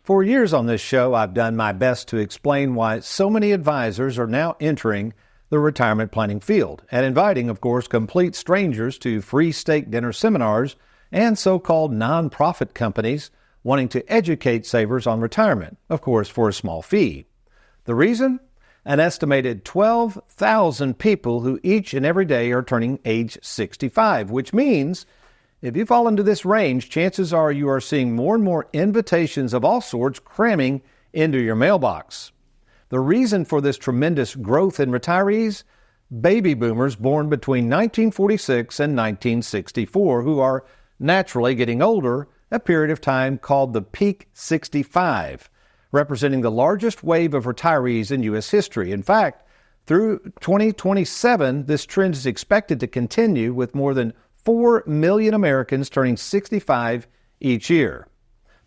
For years on this show, I've done my best to explain why so many advisors are now entering the retirement planning field and inviting, of course, complete strangers to free steak dinner seminars and so-called nonprofit companies wanting to educate savers on retirement, of course, for a small fee. The reason? An estimated 12,000 people who each and every day are turning age 65, which means if you fall into this range, chances are you are seeing more and more invitations of all sorts cramming into your mailbox. The reason for this tremendous growth in retirees? Baby boomers born between 1946 and 1964, who are naturally getting older, a period of time called the Peak 65, representing the largest wave of retirees in U.S. history. In fact, through 2027, this trend is expected to continue with more than 4 million Americans turning 65 each year.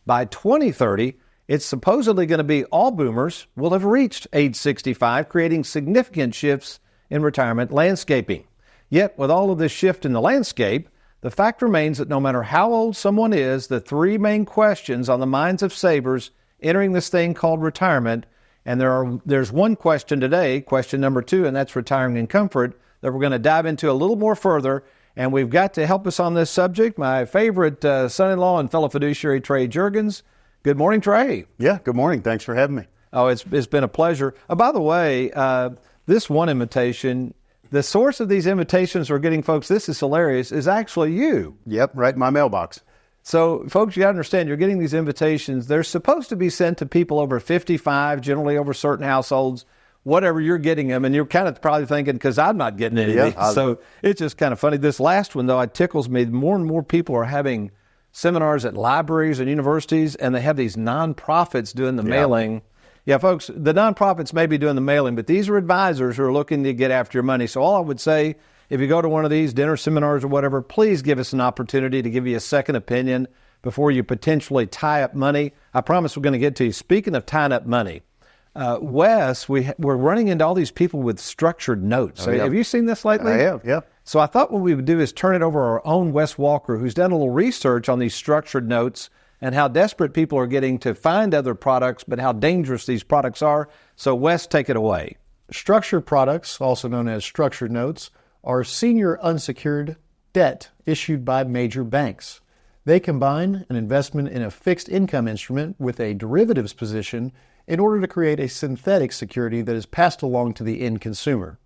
By 2030, it's supposedly going to be all boomers will have reached age 65, creating significant shifts in retirement landscaping. Yet, with all of this shift in the landscape, the fact remains that no matter how old someone is, the three main questions on the minds of savers entering this thing called retirement, and there's one question today, question number 2, and that's retiring in comfort, that we're going to dive into a little more further. And we've got to help us on this subject, my favorite son-in-law and fellow fiduciary, Trey Juergens. Good morning, Trey. Yeah, good morning. Thanks for having me. Oh, it's been a pleasure. By the way, this one invitation, the source of these invitations we're getting, folks, this is hilarious, is actually you. Yep, right in my mailbox. So, folks, you got to understand, you're getting these invitations. They're supposed to be sent to people over 55, generally over certain households. Whatever, you're getting them, and you're kind of probably thinking, because I'm not getting any of these. So it's just kind of funny. This last one, though, it tickles me. More and more people are having seminars at libraries and universities, and they have these nonprofits doing the mailing. Yeah, folks, the nonprofits may be doing the mailing, but these are advisors who are looking to get after your money. So all I would say, if you go to one of these dinner seminars or whatever, please give us an opportunity to give you a second opinion before you potentially tie up money. I promise we're going to get to you. Speaking of tying up money, Wes, we're running into all these people with structured notes. Have you seen this lately? I have, yeah. So I thought what we would do is turn it over to our own Wes Walker, who's done a little research on these structured notes and how desperate people are getting to find other products, but how dangerous these products are. So Wes, take it away. Structured products, also known as structured notes, are senior unsecured debt issued by major banks. They combine an investment in a fixed income instrument with a derivatives position in order to create a synthetic security that is passed along to the end consumer.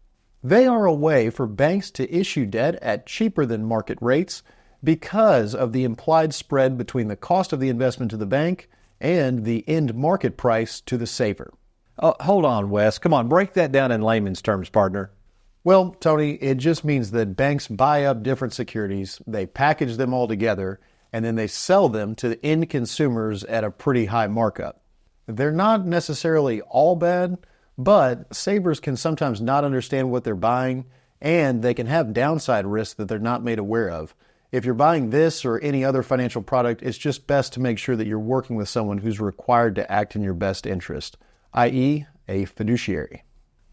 They are a way for banks to issue debt at cheaper than market rates because of the implied spread between the cost of the investment to the bank and the end market price to the saver. Oh, hold on, Wes. Come on, break that down in layman's terms, partner. Well, Tony, it just means that banks buy up different securities, they package them all together, and then they sell them to the end consumers at a pretty high markup. They're not necessarily all bad, but savers can sometimes not understand what they're buying, and they can have downside risks that they're not made aware of. If you're buying this or any other financial product, it's just best to make sure that you're working with someone who's required to act in your best interest, i.e., a fiduciary.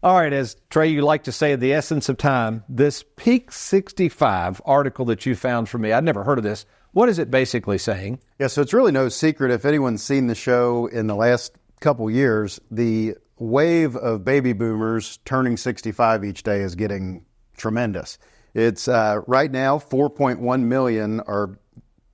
All right, as Trey, you like to say, the essence of time, this Peak 65 article that you found for me, I'd never heard of this. What is it basically saying? Yeah, so it's really no secret if anyone's seen the show in the last couple years, the wave of baby boomers turning 65 each day is getting tremendous. It's right now 4.1 million are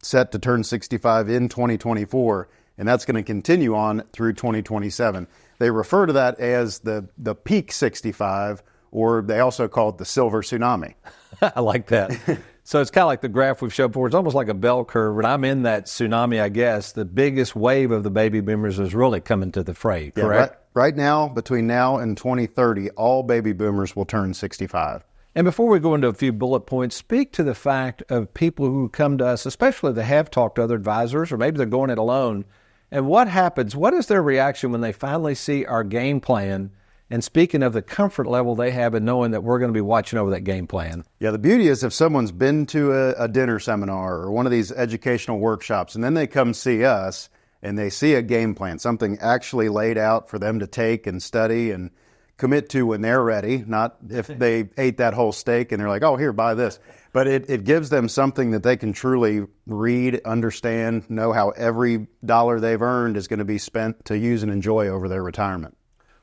set to turn 65 in 2024, and that's going to continue on through 2027. They refer to that as the Peak 65, or they also call it the Silver Tsunami. I like that. So it's kind of like the graph we've showed before. It's almost like a bell curve. And I'm in that tsunami, I guess. The biggest wave of the baby boomers is really coming to the fray, correct? Yeah, right now, between now and 2030, all baby boomers will turn 65. And before we go into a few bullet points, speak to the fact of people who come to us, especially that have talked to other advisors, or maybe they're going it alone. And what happens? What is their reaction when they finally see our game plan? And speaking of the comfort level they have in knowing that we're going to be watching over that game plan. Yeah, the beauty is if someone's been to a dinner seminar or one of these educational workshops, and then they come see us and they see a game plan, something actually laid out for them to take and study and commit to when they're ready, not if they ate that whole steak and they're like, oh, here, buy this. But it gives them something that they can truly read, understand, know how every dollar they've earned is going to be spent to use and enjoy over their retirement.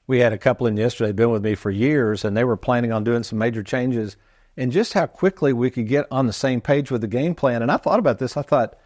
We had a couple in yesterday, been with me for years, and they were planning on doing some major changes, and just how quickly we could get on the same page with the game plan. And I thought about this. I thought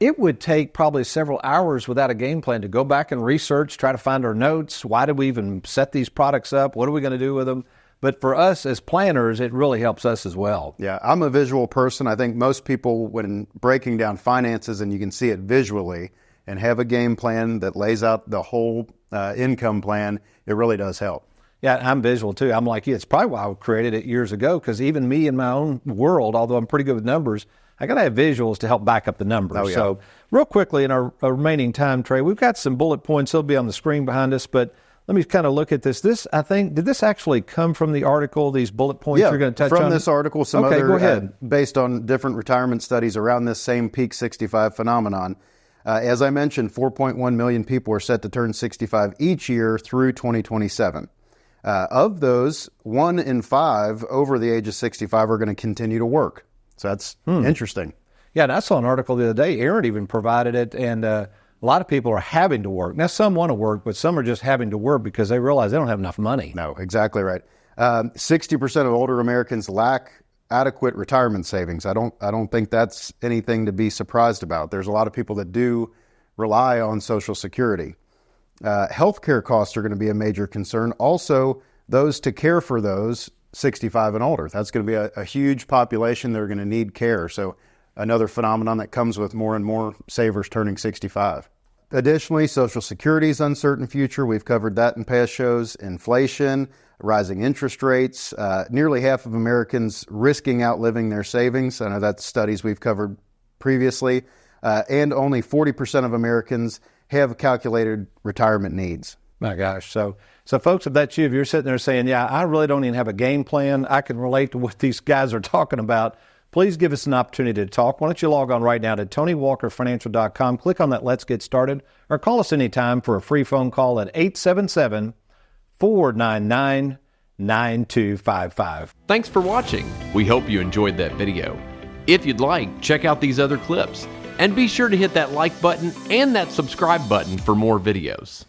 it would take probably several hours without a game plan to go back and research, try to find our notes. Why did we even set these products up? What are we going to do with them? But for us as planners, it really helps us as well. Yeah, I'm a visual person. I think most people, when breaking down finances and you can see it visually and have a game plan that lays out the whole income plan, it really does help. Yeah, I'm visual too. I'm like you. It's probably why I created it years ago, because even me in my own world, although I'm pretty good with numbers, I got to have visuals to help back up the numbers. Oh, yeah. So real quickly in our remaining time, Trey, we've got some bullet points. They'll be on the screen behind us, but let me kind of look at this. This, I think, did this actually come from the article, these bullet points you're going to touch on? From this article, some okay, other, go ahead. Based on different retirement studies around this same peak 65 phenomenon. As I mentioned, 4.1 million people are set to turn 65 each year through 2027. Of those, 1 in 5 over the age of 65 are going to continue to work. So that's interesting. Yeah, and I saw an article the other day. Aaron even provided it, and a lot of people are having to work. Now, some want to work, but some are just having to work because they realize they don't have enough money. No, exactly right. 60% of older Americans lack adequate retirement savings. I don't think that's anything to be surprised about. There's a lot of people that do rely on Social Security. Healthcare costs are going to be a major concern. Also, those to care for those 65 and older. That's going to be a huge population that are going to need care. So another phenomenon that comes with more and more savers turning 65. Additionally, Social Security's uncertain future. We've covered that in past shows. Inflation, rising interest rates, nearly half of Americans risking outliving their savings. I know that's studies we've covered previously. And only 40% of Americans have calculated retirement needs. My gosh. So folks, if that's you, if you're sitting there saying, yeah, I really don't even have a game plan, I can relate to what these guys are talking about, please give us an opportunity to talk. Why don't you log on right now to TonyWalkerFinancial.com, click on that Let's Get Started, or call us anytime for a free phone call at 877-499-9255. Thanks for watching. We hope you enjoyed that video. If you'd like, check out these other clips. And be sure to hit that like button and that subscribe button for more videos.